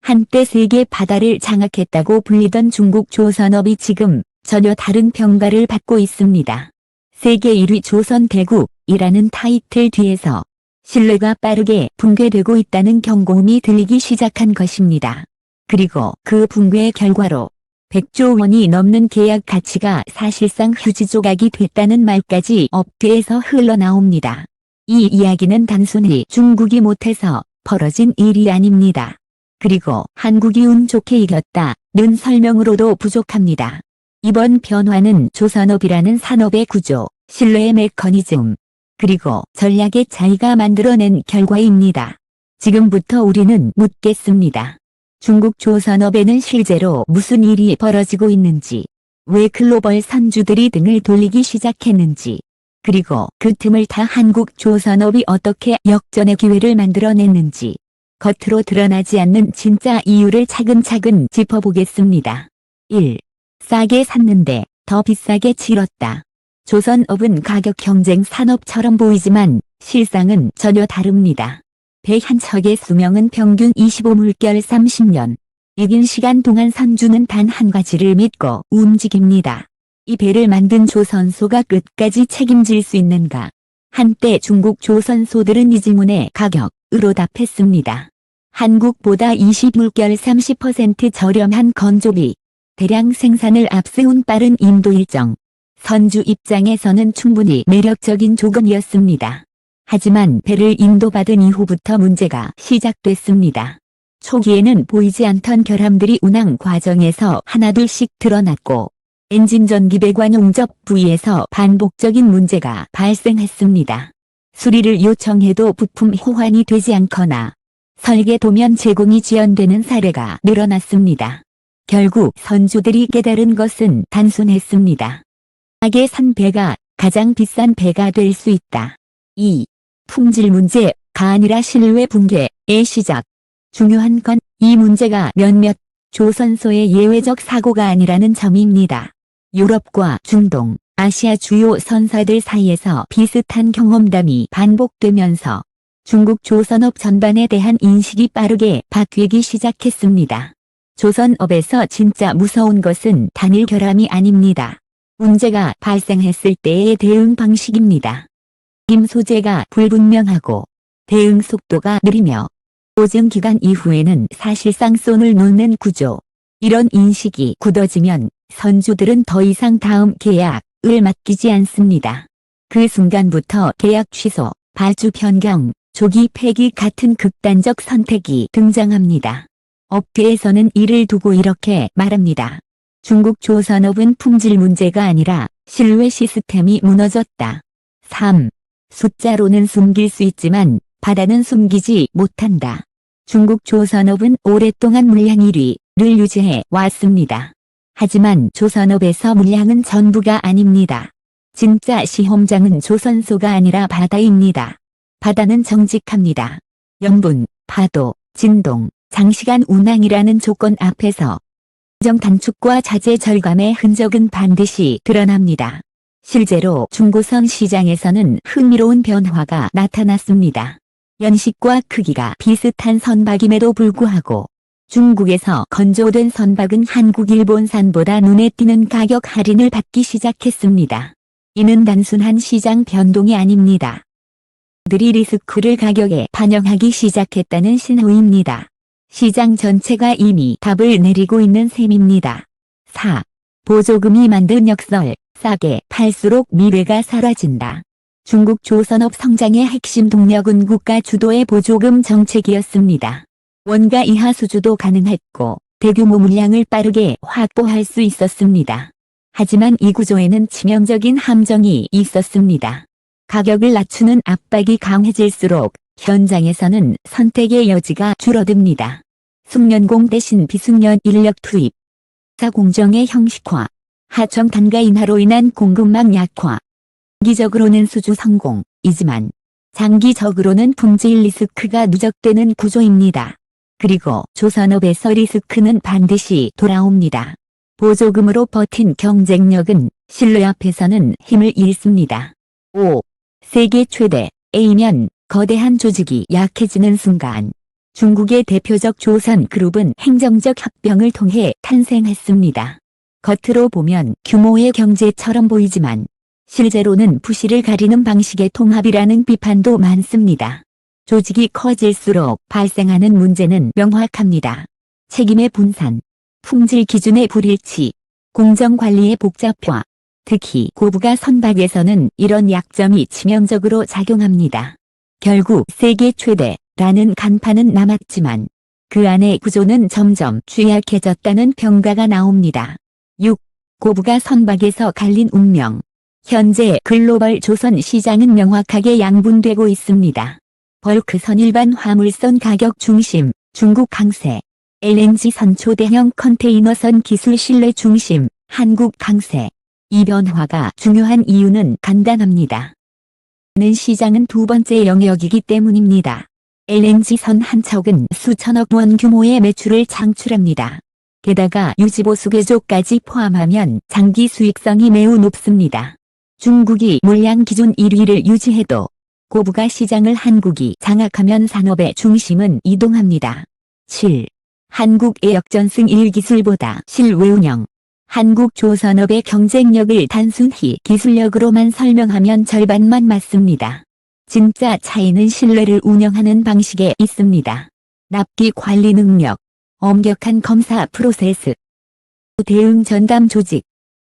한때 세계 바다를 장악했다고 불리던 중국 조선업이 지금 전혀 다른 평가를 받고 있습니다. 세계 1위 조선대국이라는 타이틀 뒤에서 신뢰가 빠르게 붕괴되고 있다는 경고음이 들리기 시작한 것입니다. 그리고 그 붕괴의 결과로 100조 원이 넘는 계약 가치가 사실상 휴지 조각이 됐다는 말까지 업계에서 흘러나옵니다. 이 이야기는 단순히 중국이 못해서 벌어진 일이 아닙니다. 그리고 한국이 운 좋게 이겼다는 설명으로도 부족합니다. 이번 변화는 조선업이라는 산업의 구조, 신뢰의 메커니즘, 그리고 전략의 차이가 만들어낸 결과입니다. 지금부터 우리는 묻겠습니다. 중국 조선업에는 실제로 무슨 일이 벌어지고 있는지, 왜 글로벌 선주들이 등을 돌리기 시작했는지, 그리고 그 틈을 타 한국 조선업이 어떻게 역전의 기회를 만들어냈는지, 겉으로 드러나지 않는 진짜 이유를 차근차근 짚어보겠습니다. 1. 싸게 샀는데 더 비싸게 치렀다. 조선업은 가격 경쟁 산업처럼 보이지만 실상은 전혀 다릅니다. 배 한 척의 수명은 평균 25물결 30년. 이 긴 시간 동안 선주는 단 한 가지를 믿고 움직입니다. 이 배를 만든 조선소가 끝까지 책임질 수 있는가? 한때 중국 조선소들은 이 질문에 가격으로 답했습니다. 한국보다 20물결 30% 저렴한 건조비, 대량 생산을 앞세운 빠른 인도 일정. 선주 입장에서는 충분히 매력적인 조건이었습니다. 하지만 배를 인도받은 이후부터 문제가 시작됐습니다. 초기에는 보이지 않던 결함들이 운항 과정에서 하나둘씩 드러났고 엔진 전기배관 용접 부위에서 반복적인 문제가 발생했습니다. 수리를 요청해도 부품 호환이 되지 않거나 설계 도면 제공이 지연되는 사례가 늘어났습니다. 결국 선주들이 깨달은 것은 단순했습니다. 싸게 산 배가 가장 비싼 배가 될 수 있다. 2. 품질 문제가 아니라 신뢰 붕괴의 시작. 중요한 건 이 문제가 몇몇 조선소의 예외적 사고가 아니라는 점입니다. 유럽과 중동, 아시아 주요 선사들 사이에서 비슷한 경험담이 반복되면서 중국 조선업 전반에 대한 인식이 빠르게 바뀌기 시작했습니다. 조선업에서 진짜 무서운 것은 단일 결함이 아닙니다. 문제가 발생했을 때의 대응 방식입니다. 책임 소재가 불분명하고 대응 속도가 느리며 보증 기간 이후에는 사실상 손을 놓는 구조. 이런 인식이 굳어지면 선주들은 더 이상 다음 계약을 맡기지 않습니다. 그 순간부터 계약 취소, 발주 변경, 조기 폐기 같은 극단적 선택이 등장합니다. 업계에서는 이를 두고 이렇게 말합니다. 중국 조선업은 품질 문제가 아니라 신뢰 시스템이 무너졌다. 3. 숫자로는 숨길 수 있지만 바다는 숨기지 못한다. 중국 조선업은 오랫동안 물량 1위를 유지해 왔습니다. 하지만 조선업에서 물량은 전부가 아닙니다. 진짜 시험장은 조선소가 아니라 바다입니다. 바다는 정직합니다. 염분, 파도, 진동, 장시간 운항이라는 조건 앞에서 일정 단축과 자재 절감의 흔적은 반드시 드러납니다. 실제로 중고선 시장에서는 흥미로운 변화가 나타났습니다. 연식과 크기가 비슷한 선박임에도 불구하고 중국에서 건조된 선박은 한국 일본산보다 눈에 띄는 가격 할인을 받기 시작했습니다. 이는 단순한 시장 변동이 아닙니다. 들이 리스크를 가격에 반영하기 시작했다는 신호입니다. 시장 전체가 이미 답을 내리고 있는 셈입니다. 4. 보조금이 만든 역설, 싸게 팔수록 미래가 사라진다. 중국 조선업 성장의 핵심 동력은 국가 주도의 보조금 정책이었습니다. 원가 이하 수주도 가능했고 대규모 물량을 빠르게 확보할 수 있었습니다. 하지만 이 구조에는 치명적인 함정이 있었습니다. 가격을 낮추는 압박이 강해질수록 현장에서는 선택의 여지가 줄어듭니다. 숙련공 대신 비숙련 인력 투입, 공정의 형식화, 하청 단가 인하로 인한 공급망 약화. 단기적으로는 수주 성공이지만 장기적으로는 품질 리스크가 누적되는 구조입니다. 그리고 조선업에서 리스크는 반드시 돌아옵니다. 보조금으로 버틴 경쟁력은 신뢰 앞에서는 힘을 잃습니다. 5. 세계 최대 A면 거대한 조직이 약해지는 순간 중국의 대표적 조선그룹은 행정적 합병을 통해 탄생했습니다. 겉으로 보면 규모의 경제처럼 보이지만 실제로는 부실을 가리는 방식의 통합이라는 비판도 많습니다. 조직이 커질수록 발생하는 문제는 명확합니다. 책임의 분산, 품질 기준의 불일치, 공정관리의 복잡화, 특히 고부가 선박에서는 이런 약점이 치명적으로 작용합니다. 결국 세계 최대라는 간판은 남았지만 그 안의 구조는 점점 취약해졌다는 평가가 나옵니다. 6. 고부가 선박에서 갈린 운명. 현재 글로벌 조선 시장은 명확하게 양분되고 있습니다. 벌크선 일반 화물선 가격 중심, 중국 강세. LNG선 초대형 컨테이너선 기술 신뢰 중심, 한국 강세. 이 변화가 중요한 이유는 간단합니다. 는 시장은 두 번째 영역이기 때문입니다. LNG선 한 척은 수천억 원 규모의 매출을 창출합니다. 게다가 유지보수 개조까지 포함하면 장기 수익성이 매우 높습니다. 중국이 물량 기준 1위를 유지해도 고부가 시장을 한국이 장악하면 산업의 중심은 이동합니다. 7. 한국의 역전승 1기술보다 실외 운영. 한국 조선업의 경쟁력을 단순히 기술력으로만 설명하면 절반만 맞습니다. 진짜 차이는 신뢰를 운영하는 방식에 있습니다. 납기 관리 능력, 엄격한 검사 프로세스, 대응 전담 조직,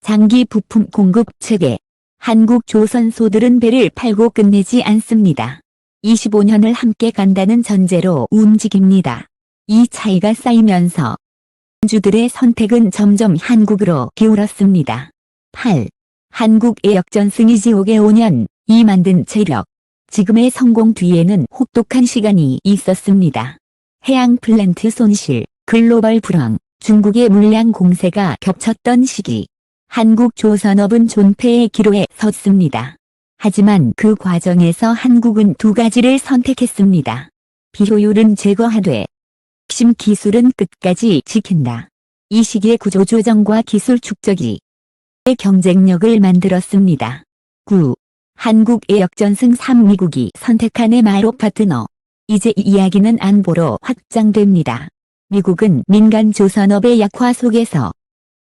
장기 부품 공급 체계. 한국 조선소들은 배를 팔고 끝내지 않습니다. 25년을 함께 간다는 전제로 움직입니다. 이 차이가 쌓이면서 주들의 선택은 점점 한국으로 기울었습니다. 8. 한국의 역전승이 지옥의 5년, 이 만든 재력. 지금의 성공 뒤에는 혹독한 시간이 있었습니다. 해양 플랜트 손실, 글로벌 불황, 중국의 물량 공세가 겹쳤던 시기. 한국 조선업은 존폐의 기로에 섰습니다. 하지만 그 과정에서 한국은 두 가지를 선택했습니다. 비효율은 제거하되 핵심 기술은 끝까지 지킨다. 이 시기의 구조조정과 기술 축적이 경쟁력을 만들었습니다. 9. 한국의 역전승 3. 미국이 선택한 MRO 파트너. 이제 이 이야기는 안보로 확장됩니다. 미국은 민간 조선업의 약화 속에서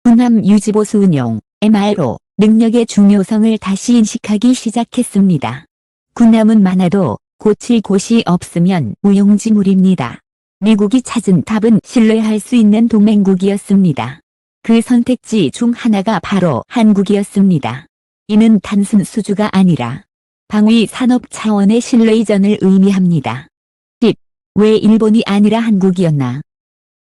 군함 유지보수 운용, MRO, 능력의 중요성을 다시 인식하기 시작했습니다. 군함은 많아도 고칠 곳이 없으면 무용지물입니다. 미국이 찾은 답은 신뢰할 수 있는 동맹국이었습니다. 그 선택지 중 하나가 바로 한국이었습니다. 이는 단순 수주가 아니라 방위 산업 차원의 신뢰 이전을 의미합니다. 10. 왜 일본이 아니라 한국이었나?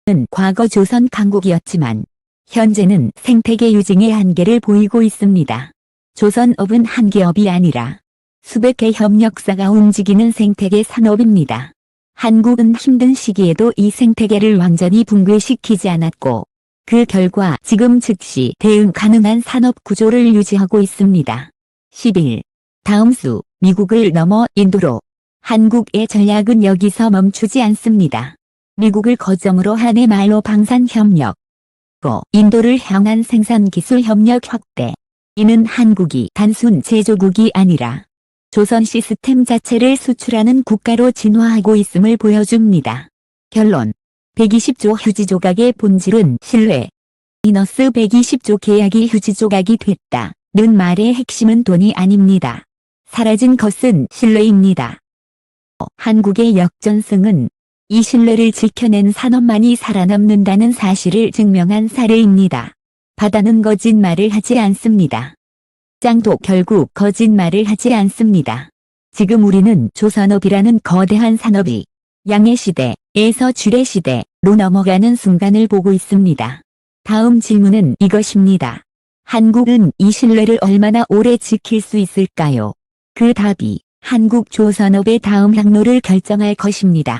는 과거 조선 강국이었지만 현재는 생태계 유증의 한계를 보이고 있습니다. 조선업은 한 기업이 아니라 수백 개 협력사가 움직이는 생태계 산업입니다. 한국은 힘든 시기에도 이 생태계를 완전히 붕괴시키지 않았고 그 결과 지금 즉시 대응 가능한 산업 구조를 유지하고 있습니다. 11. 다음 수, 미국을 넘어 인도로. 한국의 전략은 여기서 멈추지 않습니다. 미국을 거점으로 한 MRO 방산 협력, 인도를 향한 생산 기술 협력 확대. 이는 한국이 단순 제조국이 아니라 조선 시스템 자체를 수출하는 국가로 진화하고 있음을 보여줍니다. 결론. 120조 휴지 조각의 본질은 신뢰. 마이너스 120조 계약이 휴지 조각이 됐다는 말의 핵심은 돈이 아닙니다. 사라진 것은 신뢰입니다. 한국의 역전승은 이 신뢰를 지켜낸 산업만이 살아남는다는 사실을 증명한 사례입니다. 바다는 거짓말을 하지 않습니다. 장도 결국 거짓말을 하지 않습니다. 지금 우리는 조선업이라는 거대한 산업이 양의 시대에서 줄의 시대로 넘어가는 순간을 보고 있습니다. 다음 질문은 이것입니다. 한국은 이 신뢰를 얼마나 오래 지킬 수 있을까요? 그 답이 한국 조선업의 다음 항로를 결정할 것입니다.